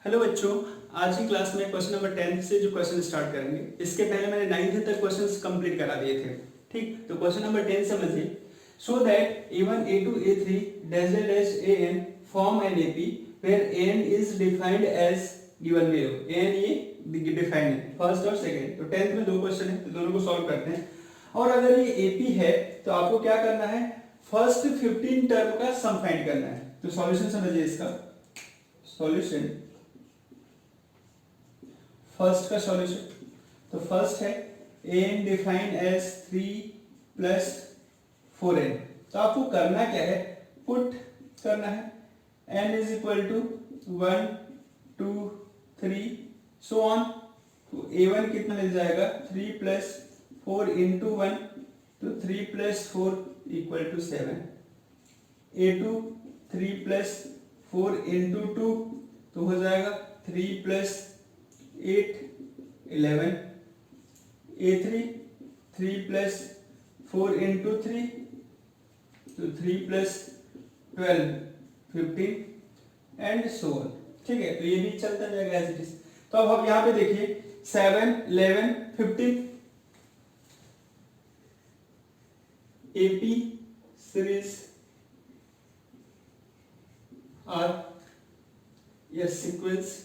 Hello बच्चों, आज की क्लास में क्वेश्चन नंबर 10 से जो क्वेश्चन स्टार्ट करेंगे, इसके पहले मैंने 9th तक क्वेश्चंस कंप्लीट करा दिए थे। ठीक, तो क्वेश्चन नंबर 10 समझिए। So that A1 A2 A3 dash dash AN form an AP where AN is defined as given below. AN ये डिफाइंड है फर्स्ट और सेकंड। तो 10th में दो क्वेश्चन है, तो दोनों को सॉल्व करते हैं। और अगर ये AP है तो आपको क्या करना है, फर्स्ट 15 टर्म का सम फाइंड करना है। तो सॉल्यूशन समझिए इसका। सॉल्यूशन, फर्स्ट का सॉल्यूशन, तो फर्स्ट है an defined as 3 plus 4n। तो आपको करना क्या है, पुट करना है n is equal to 1 2 3 so on. तो a1 कितना मिल जाएगा, 3 प्लस 4 इंटू 1, तो 3 plus 4 equal to 7। a2 3 plus 4 into 2 तो हो जाएगा 3 प्लस 8 11। A3 3 प्लस 4 इंटू 3 तो 3 प्लस 12 15 एंड सो ऑन। ठीक है, तो ये भी चलता जाएगा एज इट इज। तो अब हम यहाँ पे देखिए 7 11 15 AP series are yes sequence.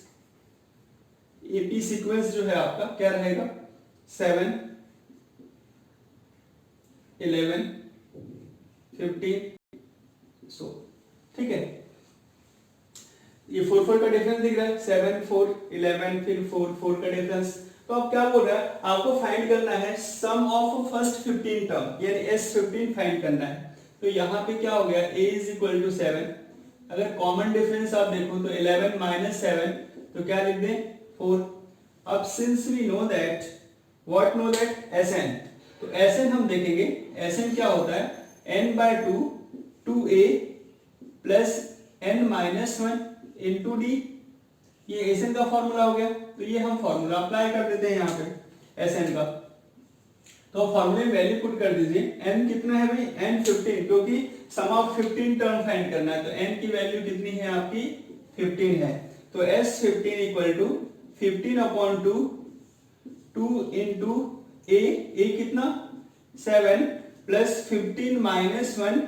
AP sequence जो है आपका क्या रहेगा, 7 11 15 सो। ठीक है, ये 4 4 का डिफरेंस दिख रहा है, 7 4 11 फिर 4 4 का डिफरेंस। तो अब क्या बोल रहा है, आपको फाइंड करना है सम ऑफ फर्स्ट 15 टर्म, यानी S15 फाइंड करना है। तो यहाँ पे क्या हो गया, A इज इक्वल टू 7। अगर कॉमन डिफरेंस आप देखो तो 11 माइनस 7 तो क्या लिख दें, 4। अब since we know that, what know that, Sn, तो Sn हम देखेंगे। Sn क्या होता है, n by 2 2a plus n minus 1 into d. ये Sn का फॉर्मूला हो गया, तो ये हम फॉर्मूला अप्लाई कर देते हैं यहाँ पे Sn का। तो फॉर्मूले में वैल्यू पुट कर दीजिए। n कितना है भाई, n 15, क्योंकि सम ऑफ 15 टर्म फाइंड करना है। तो n की वैल्यू कितनी है आपकी, 15 है। तो S15 equal to 15 upon 2 2 into a कितना 7 plus 15 minus 1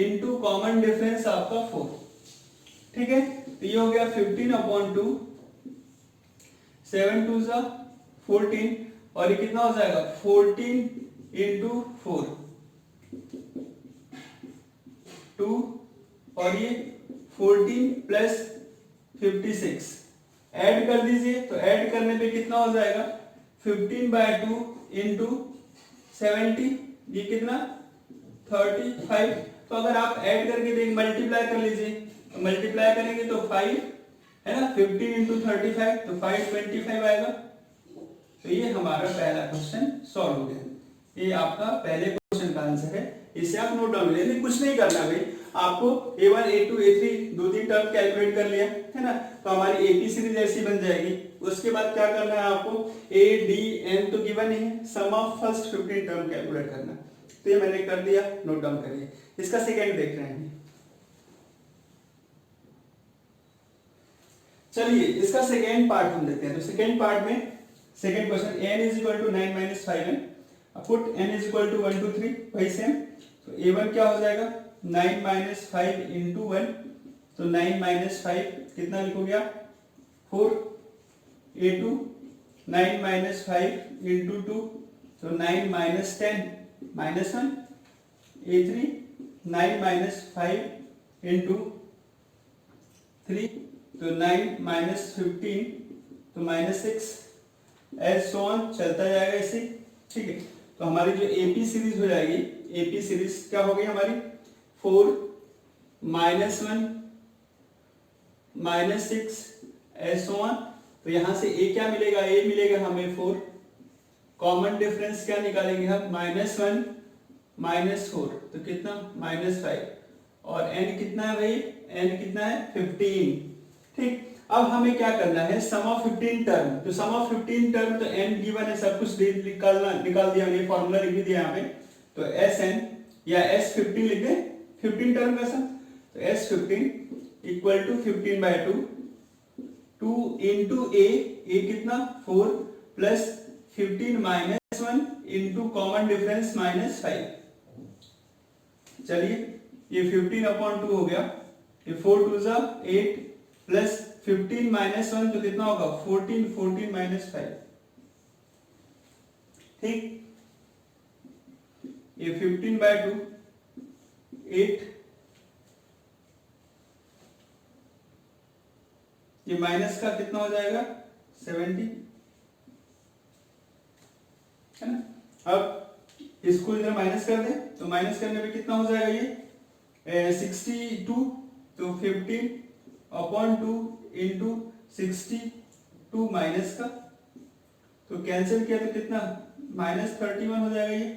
into common difference आपका 4। ठीक है, तो ये हो गया 15 अपॉन 2, 7 2 सा 14, और ये कितना हो जाएगा 14 इंटू 4 2, और ये 14 प्लस 56 ऐड कर दीजिए। तो ऐड करने पे कितना हो जाएगा, 15 बाय 2 इंटू 70, ये कितना 35। तो अगर आप ऐड करके देख, मल्टीप्लाई कर लीजिए, तो मल्टीप्लाई करेंगे तो 5 है ना, 15 इंटू 35 तो 525 आएगा। तो ये हमारा पहला क्वेश्चन सॉल्व हो गया। ये आपका पहले क्वेश्चन का आंसर है। इसे आप नोट डाउन ले, कुछ नहीं करना भाई, आपको A1 A2 A3 2-3 term calculate कर लिया है ना, तो हमारी AP सीरीज ऐसी बन जाएगी। उसके बाद क्या करना है आपको, A D N तो गिवन ही है, सम ऑफ फर्स्ट 15 टर्म कैलकुलेट करना। तो ये मैंने कर दिया, नोट डाउन करिए। इसका सेकेंड देख रहे हैं, चलिए इसका सेकेंड पार्ट हम देखते हैं। तो सेकेंड पार्ट में second question, n is equal to 9 minus 5n, put n is equal to 1 2 3, वही सेम। तो A1 क्या हो जाएगा, 9 माइनस 5 इंटू 1, तो 9 माइनस 5 कितना लिखोगे आप, 4। A2 9 माइनस 5 इंटू 2, तो 9 minus 10 minus 1। A3 9 minus 5 into 3, तो 9 माइनस 15 तो माइनस 6, एज सो ऑन चलता जाएगा इसे। ठीक है, तो हमारी जो AP सीरीज हो जाएगी, AP सीरीज क्या हो गई हमारी, 4 minus 1 minus 6 as so on. तो यहां से A क्या मिलेगा, A मिलेगा हमें 4। कॉमन डिफरेंस क्या निकालेंगे हम, माइनस 1 माइनस 4 तो कितना माइनस 5, और n कितना है भाई, n कितना है 15। ठीक, अब हमें क्या करना है, सम ऑफ 15 टर्म। तो सम ऑफ 15 टर्म, तो n गिवन है, सब कुछ निकाल दिया मैंने, फॉर्मूला लिख दिया यहाँ पे। तो Sn या S15 लिख दें, 15 टर्म का सम। तो S15 equal to 15 by 2 2 into a कितना 4 plus 15 minus 1 into common difference minus 5। चलिए ये 15 अपॉन 2 हो गया, ये 4 टू जा 8 प्लस 15 माइनस 1 तो कितना होगा 14, 14 माइनस 5। ठीक, ये 15 बाय 2 8, ये माइनस का कितना हो जाएगा 70, है ना। अब इसको इधर माइनस कर दे तो माइनस करने पे कितना हो जाएगा ये 62, तो 15 अपॉन 2 इंटू 62 माइनस का, तो कैंसिल किया तो कितना माइनस 31 हो जाएगा ये,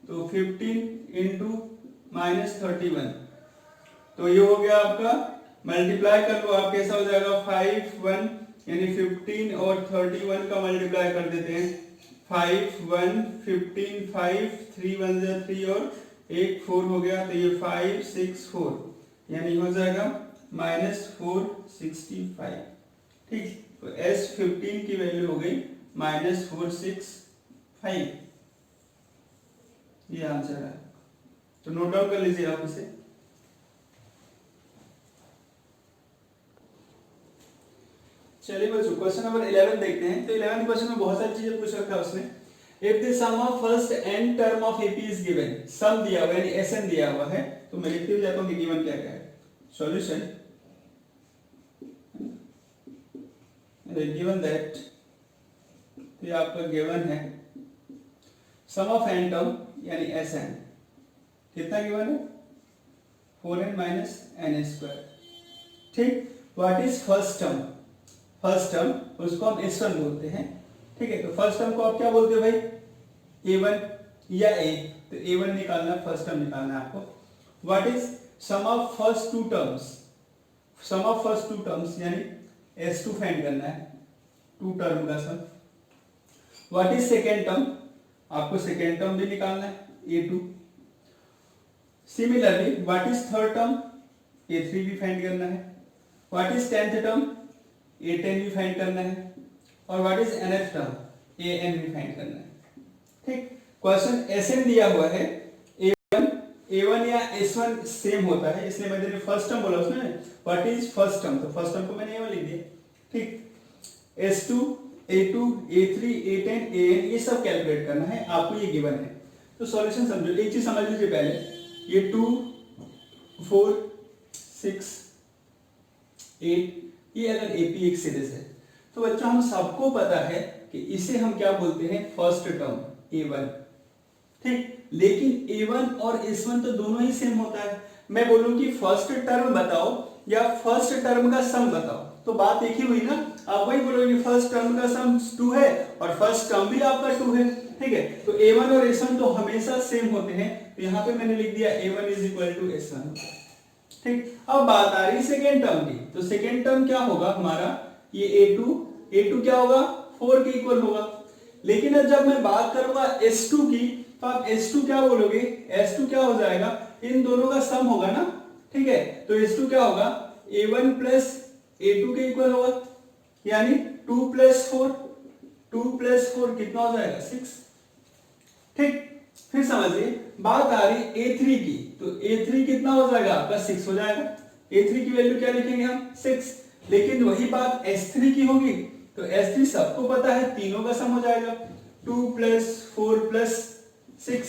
तो 15 इंटू माइनस 31, तो ये हो गया आपका, मल्टीप्लाई कर लो आप कैसा हो जाएगा 5 1, यानी 15 और 31 का मल्टीप्लाई कर देते हैं, 5 1 15 5 3 1 3 और 1 4 हो गया, तो ये 5 6 4 यानी हो जाएगा -465। ठीक, तो S15 की वैल्यू हो गई -465, ये आंसर है। तो नोट डाउन कर लीजिए आप इसे। चलिए बच्चों क्वेश्चन नंबर 11 देखते हैं। तो 11 क्वेश्चन में बहुत सारी चीजें पूछ रखा है उसने। If the sum of first n term of AP is given, sum दिया हुआ है यानी एसएन दिया हुआ है, तो मैं लिखते हुए जाता हूं कि गिवन क्या क्या है। सॉल्यूशन गिवन दैट, तो ये आपका गिवन है सम ऑफ एन टर्म यानी एसएन, कितना गिवन है 4n माइनस एन स्क्वायर। ठीक, what is first term, first term उसको हम S1 बोलते हैं। ठीक है, तो फर्स्ट टर्म को आप क्या बोलते हो भाई A1 या A, तो A1 निकालना है, फर्स्ट टर्म निकालना है आपको। What is sum of first two terms, sum of first two terms यानी S2 फाइंड करना है, टू टर्म का sum. What is second term, आपको सेकेंड टर्म भी निकालना है A2। Similarly what is third term, A3 भी फाइंड करना है। What is tenth term, A10 भी फाइंड करना है। और what is nth term, an भी फाइंड करना है। ठीक, क्वेश्चन Sn दिया हुआ है, A1 या S1 सेम होता है, इसलिए मैंने फर्स्ट टर्म बोला उसने। व्हाट इज फर्स्ट टर्म, तो फर्स्ट टर्म को मैंने A1 लिख दिया। ठीक, S2 A2 A3 A10 an ये सब कैलकुलेट करना है, आपको ये गिवन है। तो सॉल्यूशन समझो, एक चीज समझ लीजिए पहले, ये 2 4 6 8 ये अगर एपी एक सीरीज है तो बच्चों हम सबको पता है कि इसे हम क्या बोलते हैं फर्स्ट टर्म A1। ठीक, लेकिन A1 और S1 तो दोनों ही सेम होता है। मैं बोलूं कि फर्स्ट टर्म बताओ या फर्स्ट टर्म का सम बताओ, तो बात एक ही हुई ना। आप वही बोलोगे फर्स्ट टर्म का सम 2 है और फर्स्ट टर्म भी आपका 2 है। ठीक है, तो A1 और S1 तो हमेशा सेम होते हैं, तो यहाँ पे मैंने लिख दिया A1 = S1। ठीक, अब बात आ रही सेकेंड टर्म की, तो सेकेंड टर्म क्या होगा हमारा, ये A2 क्या होगा 4 के इक्वल होगा। लेकिन अब जब मैं बात करूंगा S2 की, तो आप S2 क्या बोलोगे, S2 क्या हो जाएगा, इन दोनों का सम होगा ना। ठीक है, तो S2 क्या होगा A1 प्लस A2 के इक्वल होगा, यानी 2 प्लस 4 कितना हो जाएगा 6। ठीक, फिर समझिए बात आ रही A3 की, तो A3 कितना हो जाएगा आपका 6 हो जाएगा। A3 की वैल्यू क्या लिखेंगे हम 6। लेकिन वही बात S3 की होगी, तो S3 सबको पता है तीनों का सम हो जाएगा 2 प्लस 4 प्लस 6,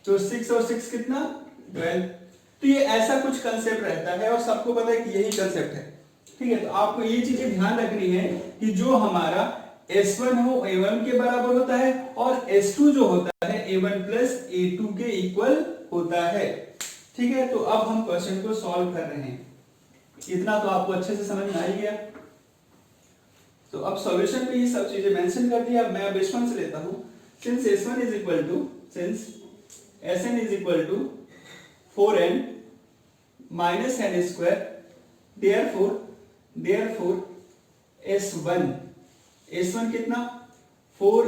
तो 6 और 6 कितना 12। तो ये ऐसा कुछ कंसेप्ट रहता है और सबको पता है कि यही कंसेप्ट है। ठीक है, तो आपको ये चीजें ध्यान रखनी है कि जो हमारा S1 हो A1 के बराबर होता है और S2 जो होता है A1 प्लस A2 के इक्वल होता है। ठीक है, तो अब हम क्वेश्चन को सॉल्व कर रहे हैं। इतना तो आपको अच्छे से समझ में आ ही गया। तो अब सॉल्यूशन पे ये सब चीजें मेंशन कर दिया। मैं अब S1 से लेता हूं, since S1 is equal to, since Sn is equal to 4n minus n square, therefore S1 कितना 4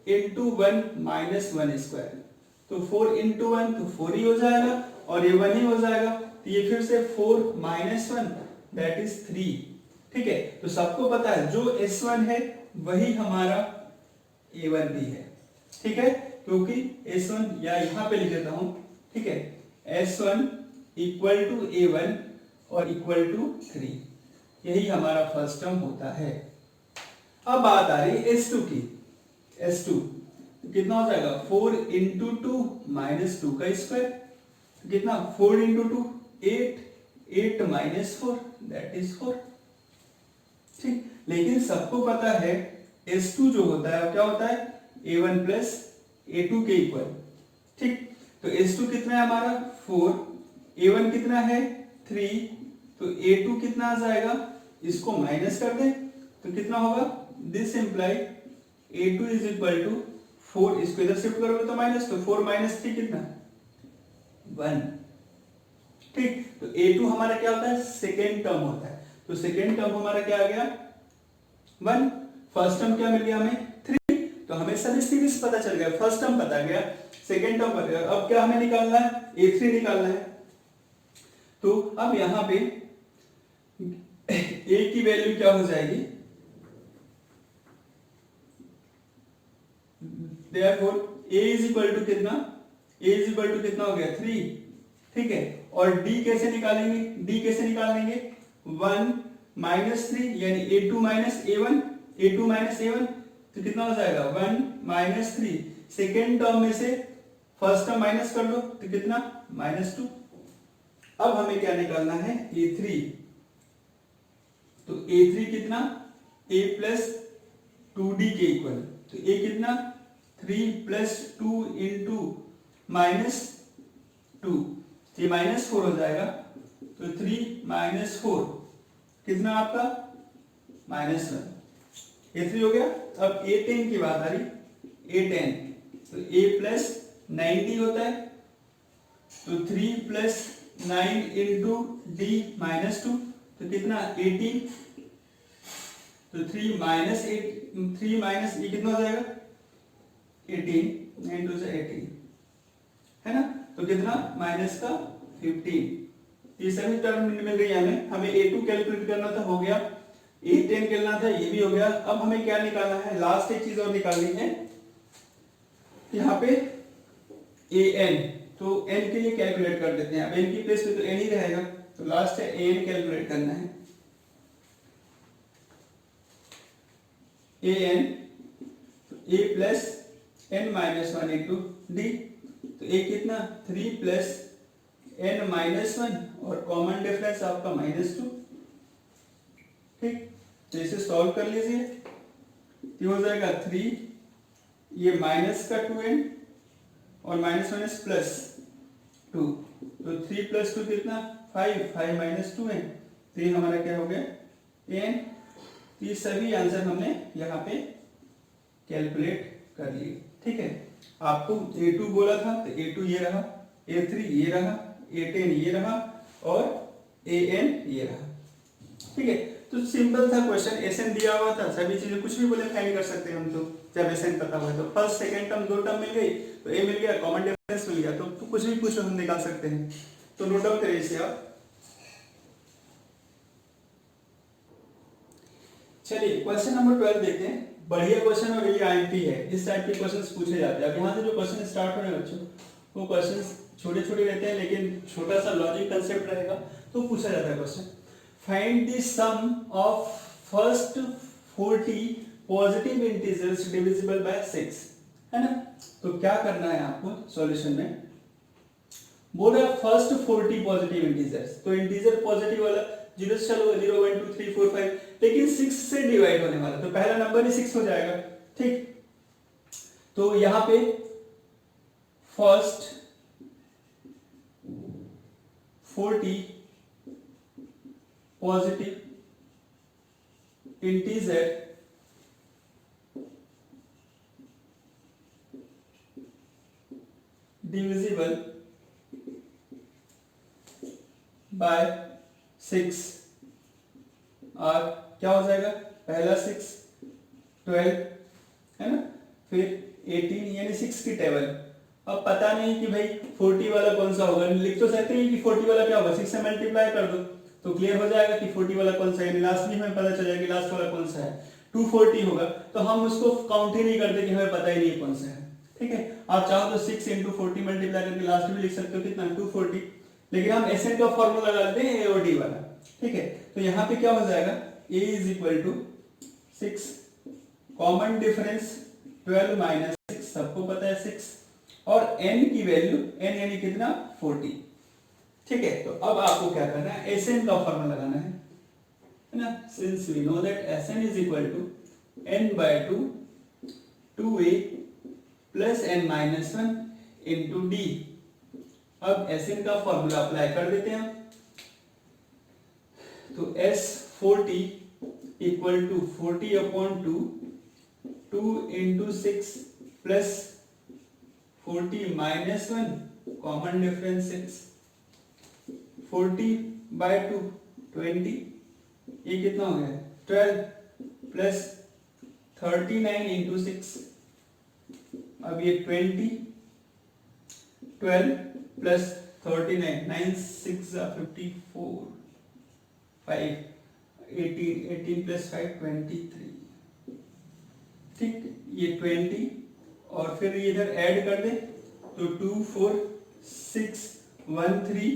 इंटू 1 माइनस 1 स्क्वायर, तो 4 इंटू 1 तो 4 ही हो जाएगा और ये 1 ही हो जाएगा। तो ये फिर से 4 माइनस 1 दैट इज 3, ठीक है, तो सबको पता है जो S1 है वही हमारा A1 भी है, ठीक है, क्योंकि S1 या यहां पे लिख देता हूं, ठीक है, S1 इक्वल टू A1 और इक्वल टू 3, यही हमारा फर्स्ट टर्म होता है। अब बात आ रही है S2 की। S2 तो कितना हो जाएगा 4 इंटू टू माइनस 2 का स्क्वायर, कितना 4 into two 8, 8 minus 4 that is 4, ठीक। लेकिन सबको पता है S2 जो होता है क्या होता है A1 प्लस A2 के इक्वल, ठीक। तो S2 कितना है हमारा 4, A1 कितना है 3, तो A2 कितना आ जाएगा, इसको माइनस कर दे तो कितना होगा, this imply A2 is equal to 4, इसको इधर शिफ्ट करोगे तो माइनस, तो 4 माइनस 3 कितना 1, ठीक। तो A2 हमारा क्या होता है सेकेंड टर्म होता है, तो सेकेंड टर्म हमारा क्या आ गया 1, फर्स्ट टर्म क्या मिल गया हमें 3, तो हमें सभी सीरीज पता चल गया, फर्स्ट टर्म पता गया, सेकेंड टर्म पता गया, अब क्या हमें निकालना है A3 निकालना है। तो अब यहां पे A की वैल्यू क्या हो जाएगी, therefore A is equal to कितना, A इज इक्वल टू कितना हो गया 3, ठीक है। और D कैसे निकालेंगे, D कैसे निकालेंगे 1 माइनस 3 यानी A2 minus A1, A2 minus A1, तो कितना हो जाएगा 1 माइनस 3, सेकेंड टर्म में से फर्स्ट टर्म माइनस कर दो तो कितना -2। अब हमें क्या निकालना है A3, तो A3 कितना A प्लस 2D के इक्वल, तो A कितना 3 प्लस 2 इंटू माइनस 2, ये -4 हो जाएगा, तो 3 माइनस 4 कितना आपका -1, A3 हो गया। अब A10 की बात आ रही, A10 तो A प्लस 90 होता है, तो 3 प्लस 9 इंटू D -2, तो कितना 18, तो 3 माइनस 8, 3 माइनस ये कितना हो जाएगा 18, 9 2 से 18 है ना, तो कितना माइनस का 15, ये सभी टर्म मिल रही है हमें। हमें A2 कैलकुलेट करना था, हो गया, A10 करना था, ये भी हो गया। अब हमें क्या निकालना है, लास्ट एक चीज और निकालनी है यहाँ पे AN, तो N के लिए कैलकुलेट कर देते हैं। अब N की प्लेस पे तो N ही रहेगा, तो लास्ट है AN कैलकुलेट करना है। AN A plus N minus 1 into D, तो A कितना 3 प्लस N माइनस 1 और कॉमन डिफरेंस आपका -2, ठीक। तो इसे सॉल्व कर लीजिए, ये हो जाएगा 3, ये माइनस का 2n और -1 प्लस 2, तो 3 प्लस 2 कितना 5, 5 माइनस 2n, तो ये हमारा क्या हो गया n। ये सभी आंसर हमने यहाँ पे कैलकुलेट कर लिए, ठीक है। आपको A2 बोला था तो A2 ये रहा, A3 ये रहा, A10 ये रहा और AN ये रहा, ठीक है। तो सिंपल था क्वेश्चन, SN दिया हुआ था, सभी चीजें कुछ भी बोले फाइंड कर सकते हैं हम, तो जब SN पता हुआ तो फर्स्ट सेकंड टर्म 2 टर्म मिल गई, तो A मिल गया, कॉमन डिफरेंस मिल गया, तो कुछ भी पूछो हम निकाल सकते हैं। तो नोट डाउन करिए इसे आप। चलिए क्वेश्चन नंबर 12 देखते हैं। बढ़िया क्वेश्चन और ये IMP है, इस टाइप के क्वेश्चंस पूछे जाते हैं। अब यहाँ से जो क्वेश्चन स्टार्ट हो रहे हैं बच्चों, वो क्वेश्चंस छोटे छोटे रहते हैं, लेकिन छोटा सा लॉजिक कंसेप्ट रहेगा, तो पूछा जाता है question, find the sum of first 40 positive integers divisible by 6, है ना। तो क्या करना है आपको सॉल्यूशन में, बोल रहा है फर्स्ट 40 पॉजिटिव इंटीजर्स, तो इंटीजर पॉजिटिव वाला 0 से चलो 0 1 2 3 4 5, लेकिन 6 से डिवाइड होने वाला, तो पहला नंबर ही 6 हो जाएगा, ठीक। तो यहां पे first 40 positive integer divisible by 6 और क्या हो जाएगा, पहला 6 12 है ना, फिर 18 यानी 6 की टेबल। अब पता नहीं कि भाई 40 वाला कौन सा होगा, लिख तो सकते हैं कि 40 वाला क्या होगा, 6 से मल्टीप्लाई कर दो तो क्लियर हो जाएगा कि 40 वाला कौन सा है, यानी लास्ट में हमें पता चल जाएगा कि लास्ट वाला कौन सा है। 240 होगा तो हम उसको काउंट ही नहीं करते कि हमें पता ही नहीं कौन सा है। ठीक है, आप चाहो तो 6 into 40 मल्टीप्लाई करके लास्ट में लिख सकते हो कितना 240, लेकिन हम SN का फॉर्मूला लगाते हैं A और D वाला। ठीक है, तो यहाँ पे क्या हो जाएगा A is equal to 6, common difference 12 minus 6, सबको पता है 6, और n की वैल्यू n यानी कितना 40। ठीक है, तो अब आपको क्या करना है, SN का फॉर्मूला लगाना है ना। Since we know that SN is equal to n by 2 2a plus n minus 1 into d। अब SN का फॉर्मूला अप्लाई कर देते हैं, तो S40 equal to 40 upon 2 into 6 plus 40 minus 1 common difference 6, 40 by 2 20, ये कितना हो गया 12 प्लस 39 into 6, अब ये 20 12 प्लस 39 9 6 54 5 18 18 प्लस 5 23। ठीक, ये 20 और फिर इधर ऐड कर दे तो 2 4 6 1 3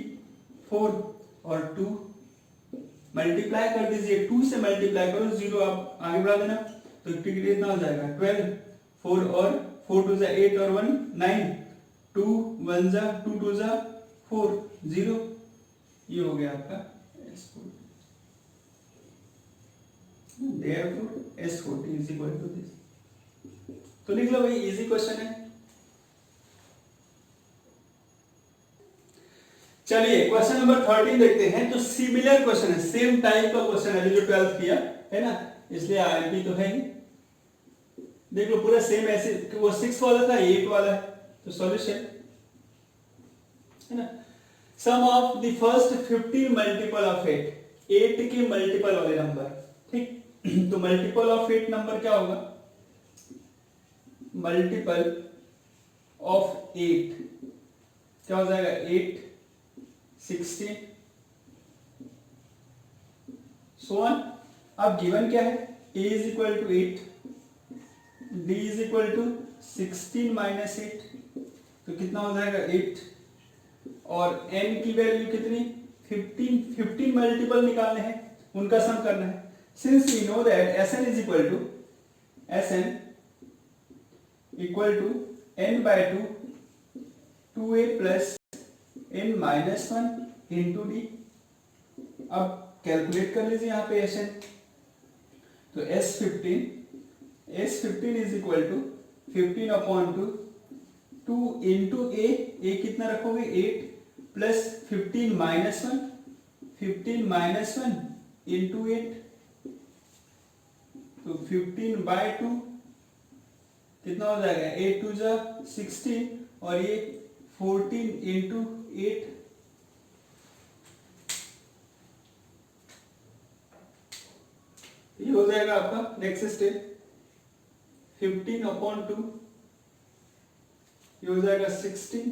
4 और 2 मल्टीप्लाई कर दीजिए, 2 से मल्टीप्लाई करो, 0 आप आगे बढ़ा देना तो कितना हो जाएगा 12, 4 और 4 2 8 और 1 9, 2 1 2 2 4 0, ये हो गया आपका S40। Therefore S40 is equal to this। तो लिख लो भाई, इजी क्वेश्चन है। चलिए क्वेश्चन नंबर 13 देखते हैं। तो सिमिलर क्वेश्चन है, सेम टाइप का क्वेश्चन है जो 12th किया है ना, इसलिए आईएमपी तो है ही। देख लो पूरा सेम ऐसे, वो 6 वाला था 8 वाला है, तो सॉल्यूशन है ना। Sum of the first 15 multiple of 8 के मल्टीपल वाले नंबर। ठीक, तो मल्टीपल ऑफ 8 नंबर क्या होगा, मल्टीपल ऑफ 8 क्या हो जाएगा 8 16 सो ऑन। अब गिवन क्या है, a is equal to 8, d is equal to 16 minus 8, तो कितना हो जाएगा 8, और n की वैल्यू कितनी 15 मल्टीपल निकालने हैं, उनका सम करना है। Since we know that Sn is equal to n by 2 2a plus n minus 1 into d. अब कैलकुलेट कर लीजिए यहाँ पे Sn, तो S15 is equal to 15 upon 2 into a कितना रखोगे 8 प्लस 15 माइनस 1 इंटू 8, तो 15 बाय 2 कितना हो जाएगा 8 2 16 और ये 14 इंटू 8, ये हो जाएगा आपका नेक्स्ट स्टेप 15 अपॉन 2, ये हो जाएगा 16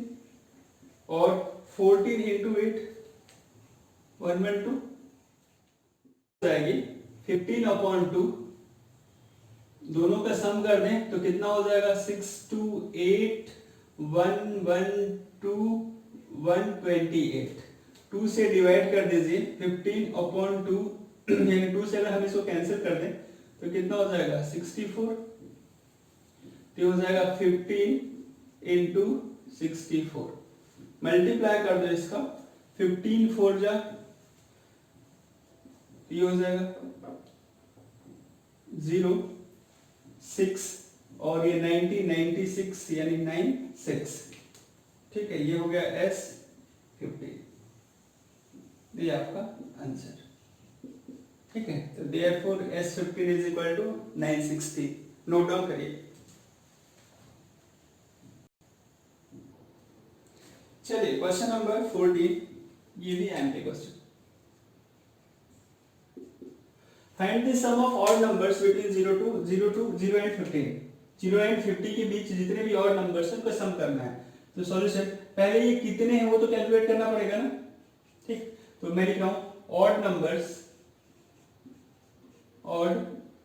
और 14 इंटू 8 112 जाएगी 15 अपॉन 2, दोनों का सम कर दें तो कितना हो जाएगा 6 2 8 1 1 2 128, 2 से डिवाइड कर दीजिए 15 अपॉन 2, यानी 2 से अगर हम इसको कैंसिल कर दें तो कितना हो जाएगा 64, तो हो जाएगा 15 इंटू 64, मल्टीप्लाई कर दो इसका 15 4 जा, ये हो जाएगा 0 6 और ये 90 96 यानी 9 6। ठीक है, ये हो गया S15, ये आपका आंसर। ठीक है, तो therefore S15 is equal to 960, note down करिए। चलिए क्वेश्चन नंबर 14, ये भी MP question. Find the sum of odd numbers between 0 and 15। 0 and 50 के बीच जितने भी ऑड नंबर्स हैं उनका सम करना है। तो सॉल्यूशन, पहले ये कितने हैं वो तो कैलकुलेट करना पड़ेगा ना। ठीक, तो मैं लिख रहा हूं odd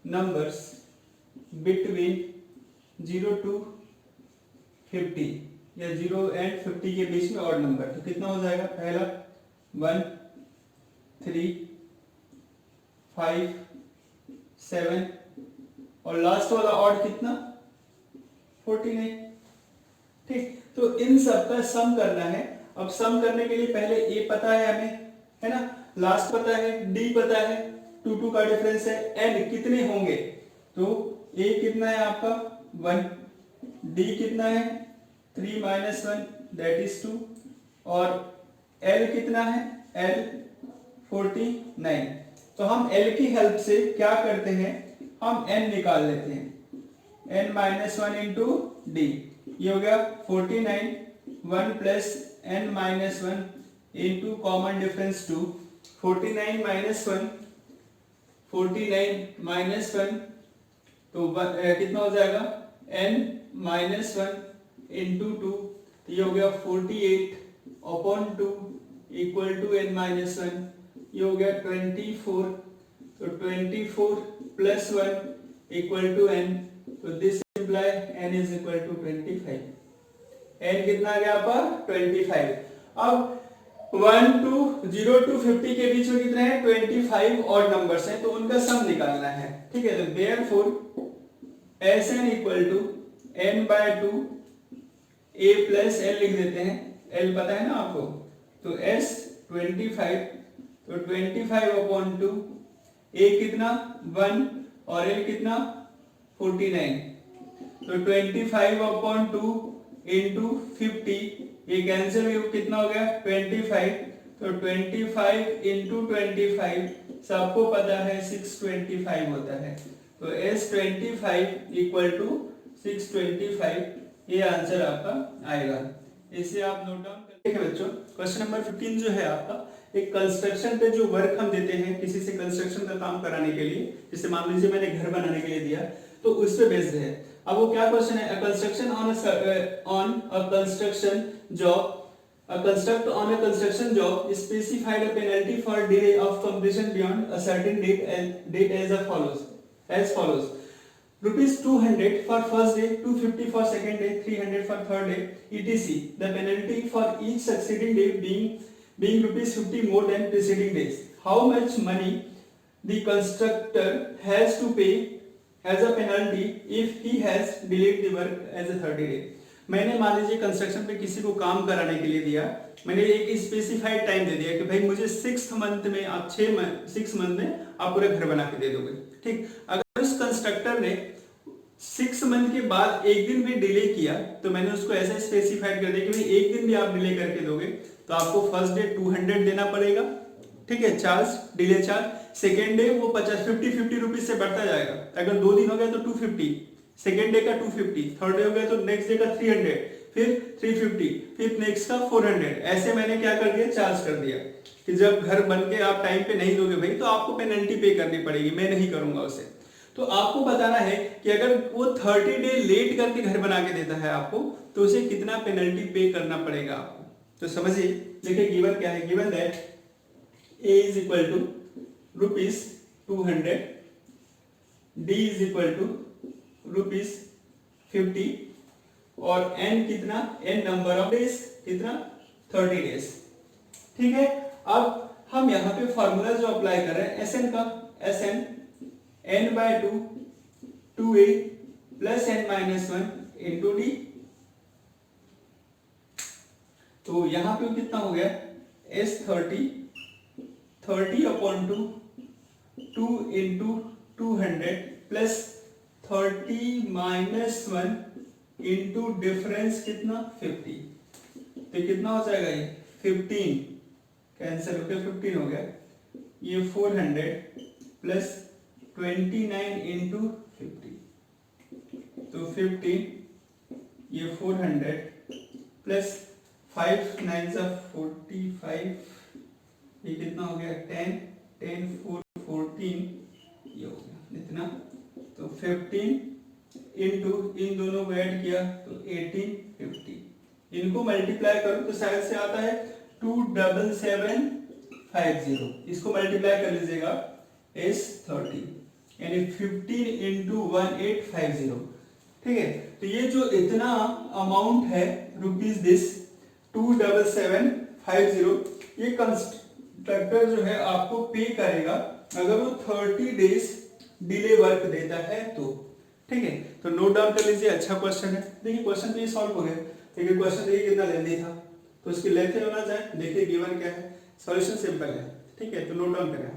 numbers between 0 to 50 या 0 and 50 के बीच में ऑड नंबर। तो कितना हो जाएगा? पहला 1 3 5 7 और लास्ट वाला ऑड कितना? 49। ठीक, तो इन सब का सम करना है। अब सम करने के लिए पहले ए पता है हमें, है ना, लास्ट पता है, डी पता है, 2 का डिफरेंस है, एन कितने होंगे? तो ए कितना है आपका? 1, डी कितना है? 3 - 1 दैट इज 2 और एल कितना है? एल 49। तो हम एल की हेल्प से क्या करते हैं? हम एन निकाल लेते हैं, n - 1 इंटू डी। ये हो गया 49, 1 plus n - 1 into common difference 2, 49 - 1 तो कितना हो जाएगा? n - 1 इंटू 2, तो ये हो गया 48/2 इक्वल टू n - 1, ये हो गया 24, तो 24 प्लस 1 इक्वल टू n, तो this imply n is equal to 25। n कितना आ गया आपका? 25। अब 0 to 50 के बीच में कितने हैं? 25 ऑड नंबर्स हैं, तो उनका सम निकालना है। ठीक है, तो therefore Sn equal to n/2 a plus l लिख देते हैं, l पता है ना आपको, तो s 25, तो 25/2, a कितना? 1 और l कितना? 49, तो 25/2 इंटू 50, ये कैंसिल कितना हो गया? 25, तो 25 इंटू 25 सबको पता है 625 होता है, तो S25 इक्वल टू 625, ये आंसर आपका आएगा। इसे आप नोट डाउन कर। ठीक है बच्चों, क्वेश्चन नंबर 15 जो है आपका, एक कंस्ट्रक्शन पे जो वर्क हम देते हैं किसी से कंस्ट्रक्शन का काम कराने के लिए, जैसे मान लीजिए मैंने घर बनाने के लिए दिया, तो उस पे बेस्ड है। अब वो क्या क्वेश्चन है? A construct on a construction job specified a penalty for delay of completion beyond a certain date as follows. Rupees 200 for first day, 250 for second day, 300 for third day, etc. The penalty for each succeeding day being rupees 50 more than preceding days. How much money the constructor has to pay as a penalty if he has delayed the work as a 30 day? मैंने मान लीजिए construction पे किसी को काम कराने के लिए दिया, मैंने एक स्पेसिफाइड टाइम दे दिया कि भाई मुझे 6 मंथ में आप 6 मंथ में आप पूरा घर बना के दे दोगे। ठीक, अगर उस कंस्ट्रक्टर ने 6 मंथ के बाद एक दिन भी डिले किया, तो मैंने उसको ऐसा स्पेसिफाइड कर दिया कि भाई एक दिन भी आप डिले करके दोगे तो आपको फर्स्ट डे 200 देना पड़ेगा, ठीक है, charge, delay charge. Second day वो 50 रुपीज से बढ़ता जाएगा, अगर 2 दिन हो गया तो 250, सेकेंड डे का 250, थर्ड डे हो गया तो नेक्स्ट डे का 300, फिर 350, फिर नेक्स्ट का 400। ऐसे मैंने क्या कर दिया? चार्ज कर दिया कि जब घर बन के आप टाइम पे नहीं दोगे भाई तो आपको पेनल्टी पे करनी पड़ेगी, मैं नहीं करूंगा उसे। तो आपको बताना है कि अगर वो 30 डे लेट करके घर बना के देता है आपको, तो उसे कितना पेनल्टी पे करना पड़ेगा आपको। तो समझिए, देखिए गिवन क्या है? Given that A is equal to rupees 200, D is equal to rupees 50 और n कितना? n नंबर ऑफ डेज कितना? 30 डेज। ठीक है, अब हम यहाँ पे फॉर्मूला जो अप्लाई कर रहे हैं Sn का, Sn n/2 2a plus n - 1 into d। तो यहाँ पे कितना हो गया? S30 30/2 2 into 200 plus 30 - 1 into difference कितना? 50। तो कितना हो जाएगा? ये 15 कैंसिल होकर 15 हो गया, ये 400 प्लस 29 इंटू 50, तो 15, ये 400 प्लस 5 9 45, ये कितना हो गया? 10 10 4 14, ये हो गया इतना, तो 15 इंटू इन दोनों को ऐड किया तो 18 50, इनको मल्टीप्लाई करो तो शायद से आता है 277 1850, इसको मल्टीप्लाई कर लीजिएगा इज 30, यानी 15 इंटू 1850। ठीक है, तो ये जो इतना अमाउंट है रुपीज दिस 27750, ये कंस्ट्रक्टर जो है आपको पे करेगा अगर वो 30 डेज डिले वर्क देता है तो। ठीक है, तो नोट डाउन कर लीजिए, अच्छा क्वेश्चन है। देखिए क्वेश्चन तो ये सॉल्व हो गया, लेकिन क्वेश्चन देखिए कितना लेंथी था, तो इसकी लेंथ होना चाहिए। देखिए गिवन क्या है, सॉल्यूशन सिंपल है। ठीक है, तो नोट डाउन करें।